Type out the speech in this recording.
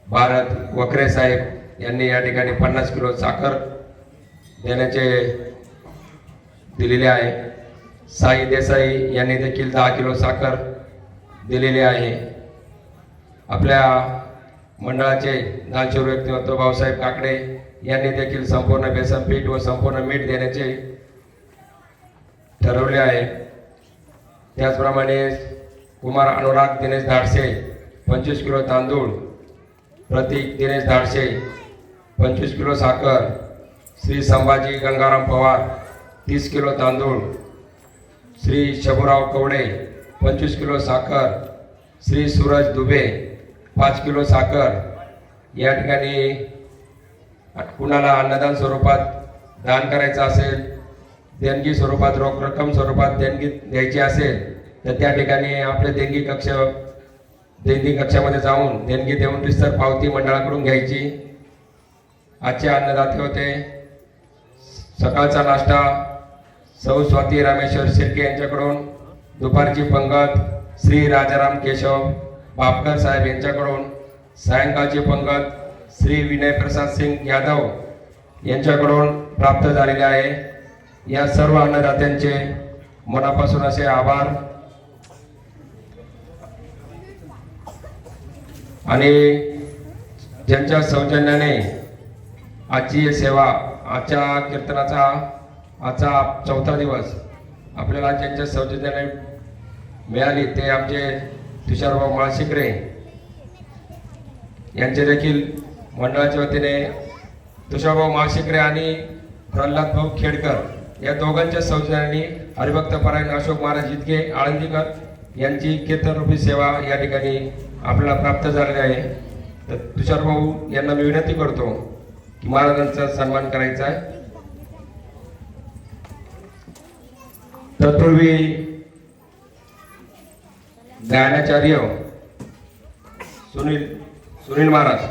भारत वखरे साहेब यांनी या ठिकाणी 50 किलो साखर देण्याचे दिलेले आहे। साई देसाई यांनी देखील 10 किलो साखर दिलेली आहे। आपल्या मंडळाचे दानशूर व्यक्तिमत्व भाऊसाहेब काकडे यांनी देखील संपूर्ण बेसन पीठ व संपूर्ण मीठ देण्याचे ठरवले आहे। त्याचप्रमाणे कुमार अनुराग दिनेश धाडसे 25 किलो तांदूळ, प्रतीक दिनेश धाडसे 25 किलो साखर, श्री संभाजी गंगाराम पवार 30 किलो तांदूळ, श्री शबुराव कवडे 25 किलो साखर, श्री सूरज दुबे 5 किलो साखर। या ठिकाणी कुणाला अन्नदान स्वरूपात दान करायचं असेल, देणगी स्वरूपात रोख रक्कम स्वरूपात देणगी द्यायची असेल तर त्या ठिकाणी आपले देणगी कक्षामध्ये जाऊन देणगी देऊन रिस्तर पावती मंडळाकडून घ्यायची। आजचे अन्नदाते होते सकाळचा नाश्ता सौ स्वाती रामेश्वर शिर्के यांच्याकडून, दुपारची पंगत श्री राजाराम केशव बापकर साहेब यांच्याकडून, सायंकाळची पंगत श्री विनय प्रसाद सिंग यादव यांच्याकडून प्राप्त झालेले आहे। या सर्व अन्नदात्यांचे मनापासून असे आभार आणि ज्यांच्या सौजन्याने आजची सेवा, आजच्या कीर्तनाचा आजचा 4था दिवस आपल्याला ज्यांच्या सौजन्याने मिळाली ते आमचे तुषारभाऊ माळशिकरे यांचे देखील मंडळाच्या वतीने तुषारभाऊ माळशिकरे आणि प्रल्हाद भाऊ खेडकर या दोघांच्या सौजन्याने हरिभक्त परायण अशोक महाराज इतके आळंदीकर यांची कीर्तनरूपी सेवा या ठिकाणी आपल्याला प्राप्त झालेली आहे। तर तुषार भाऊ यांना मी विनंती करतो की महाराजांचा सन्मान करायचा आहे। तत्पूर्वी गायनाचार्य सुनील महाराज